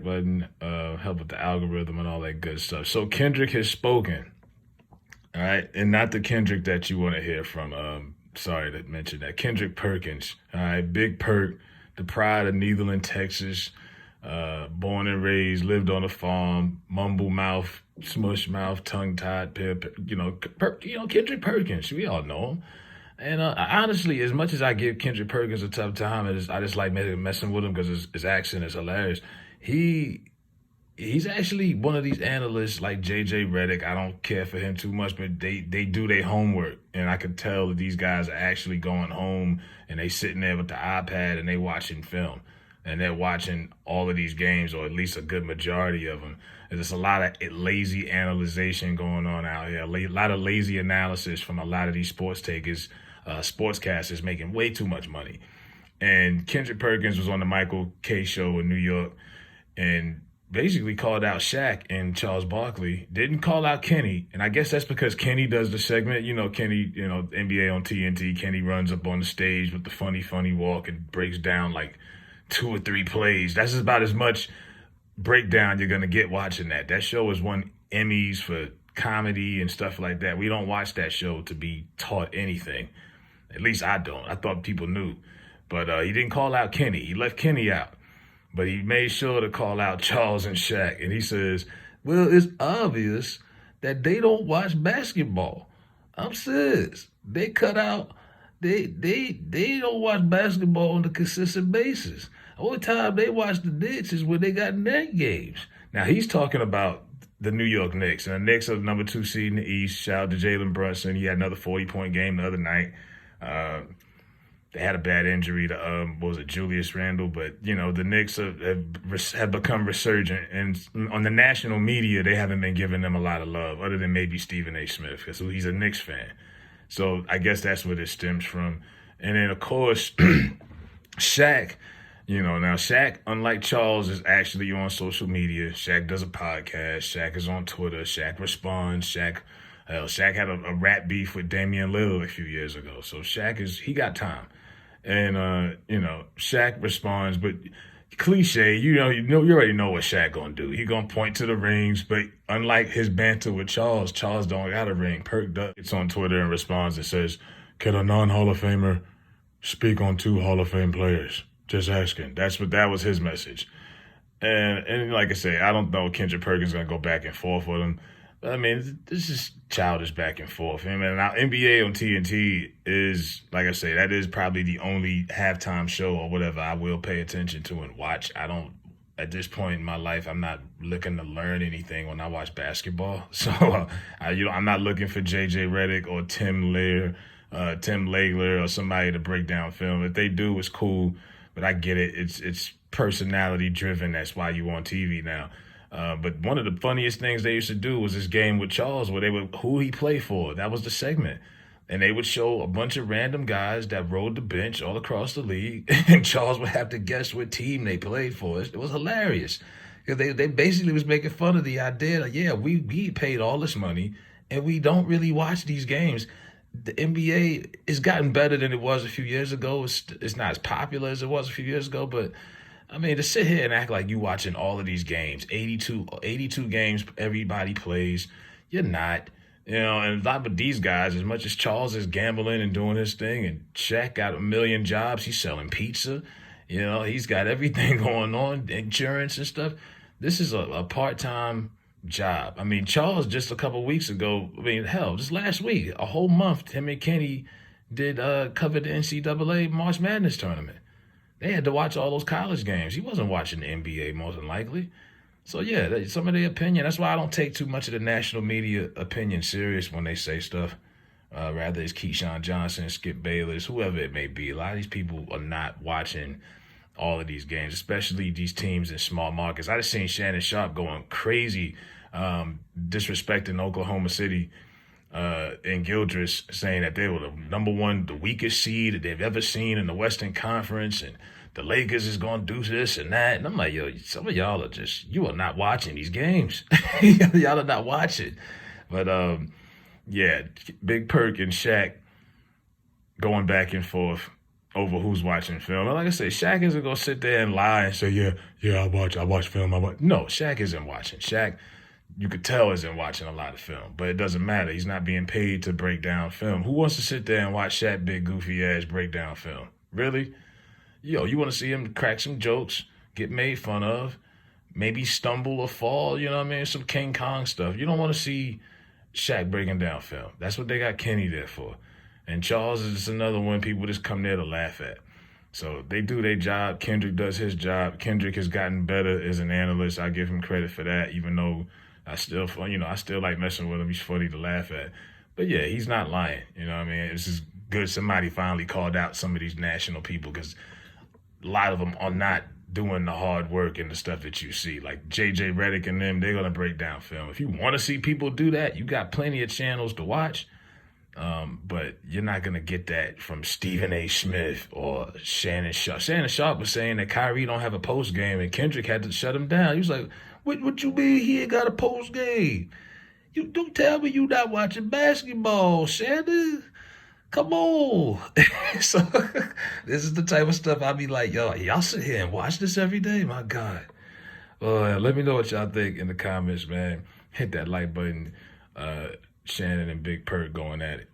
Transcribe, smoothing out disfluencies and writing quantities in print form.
button, help with the algorithm and all that good stuff. So Kendrick has spoken, all right, and not the Kendrick that you want to hear from. Sorry to mention that Kendrick Perkins, all right, Big Perk, the pride of Netherland, Texas, born and raised, lived on a farm, mumble mouth, smush mouth, tongue tied, Kendrick Perkins. We all know him. And honestly, as much as I give Kendrick Perkins a tough time, I just like messing with him because his accent is hilarious. He he's actually one of these analysts like JJ Redick. I don't care for him too much, but they do their homework, and I can tell that these guys are actually going home and they sitting there with the iPad and they watching film, and they're watching all of these games, or at least a good majority of them. There's a lot of lazy analyzation going on out here, a lot of lazy analysis from a lot of these sports takers, sportscasters making way too much money. And Kendrick Perkins was on the Michael K show in New York and basically called out Shaq and Charles Barkley. Didn't call out Kenny, and I guess that's because Kenny does the segment. You know, Kenny, NBA on TNT. Kenny runs up on the stage with the funny walk and breaks down like 2 or 3 plays. That's about as much breakdown you're gonna get watching that. That show has won Emmys for comedy and stuff like that. We don't watch that show to be taught anything. At least I don't. I thought people knew. But he didn't call out Kenny. He left Kenny out. But he made sure to call out Charles and Shaq. And he says, well, it's obvious that they don't watch basketball. I'm serious. They cut out, they don't watch basketball on a consistent basis. Only time they watch the Knicks is when they got net games. Now, he's talking about the New York Knicks. And the Knicks are the number 2 seed in the East. Shout out to Jalen Brunson. He had another 40-point game the other night. They had a bad injury to Julius Randle, but the Knicks have become resurgent, and on the national media they haven't been giving them a lot of love, other than maybe Stephen A. Smith, because he's a Knicks fan. So I guess that's where this stems from. And then of course, Shaq. Now Shaq, unlike Charles, is actually on social media. Shaq does a podcast. Shaq is on Twitter. Shaq responds. Shaq had a rap beef with Damian Lillard a few years ago. So he got time. And Shaq responds, but cliche, you already know what Shaq gonna do. He gonna point to the rings, but unlike his banter with Charles don't got a ring. Perk gets on Twitter and responds and says, "Can a non-Hall of Famer speak on 2 Hall of Fame players? Just asking." That was his message. And like I say, I don't know Kendrick Perkins gonna go back and forth with him. I mean, this is childish back and forth. I mean, now NBA on TNT is, like I say, that is probably the only halftime show or whatever I will pay attention to and watch. At this point in my life, I'm not looking to learn anything when I watch basketball. So, I'm not looking for JJ Redick or Tim Legler or somebody to break down film. If they do, it's cool, but I get it. It's personality driven. That's why you on TV now. But one of the funniest things they used to do was this game with Charles where who he played for. That was the segment. And they would show a bunch of random guys that rode the bench all across the league, and Charles would have to guess what team they played for. It was hilarious. Because they basically was making fun of the idea that, yeah, we paid all this money, and we don't really watch these games. The NBA has gotten better than it was a few years ago. It's not as popular as it was a few years ago, but I mean, to sit here and act like you watching all of these games, 82 games everybody plays, you're not. And a lot of these guys, as much as Charles is gambling and doing his thing, and Shaq got a million jobs, he's selling pizza, he's got everything going on, insurance and stuff. This is a part-time job. I mean, Charles just a couple weeks ago, just last week, a whole month, him and Kenny did cover the NCAA March Madness tournament. They had to watch all those college games. He wasn't watching the NBA, more than likely. So, yeah, some of their opinion. That's why I don't take too much of the national media opinion serious when they say stuff. Rather, it's Keyshawn Johnson, Skip Bayless, whoever it may be. A lot of these people are not watching all of these games, especially these teams in small markets. I just seen Shannon Sharp going crazy, disrespecting Oklahoma City in Gildress, saying that they were the weakest seed that they've ever seen in the Western Conference, and the Lakers is going to do this and that. And I'm like, yo, some of y'all you are not watching these games. Y'all are not watching. But, yeah, Big Perk and Shaq going back and forth. over who's watching film. And like I said, Shaq isn't gonna sit there and lie and say, yeah, I watch film. No, Shaq isn't watching. Shaq, you could tell, isn't watching a lot of film, but it doesn't matter. He's not being paid to break down film. Who wants to sit there and watch Shaq big goofy ass break down film? Really? Yo, you want to see him crack some jokes, get made fun of, maybe stumble or fall, you know what I mean? Some King Kong stuff. You don't want to see Shaq breaking down film. That's what they got Kenny there for. And Charles is just another one people just come there to laugh at. So they do their job. Kendrick does his job. Kendrick has gotten better as an analyst. I give him credit for that, even though I still like messing with him. He's funny to laugh at. But yeah, he's not lying. You know what I mean? It's just good somebody finally called out some of these national people, because a lot of them are not doing the hard work and the stuff that you see. Like JJ Redick and them, they're going to break down film. If you want to see people do that, you got plenty of channels to watch. But you're not going to get that from Stephen A. Smith or Shannon Sharp. Shannon Sharp was saying that Kyrie don't have a post game and Kendrick had to shut him down. He was like, what you mean he ain't got a post game? You don't tell me you not watching basketball, Shannon. Come on. So this is the type of stuff I be like, y'all sit here and watch this every day? My God. Let me know what y'all think in the comments, man. Hit that like button. Shannon and Big Perk going at it.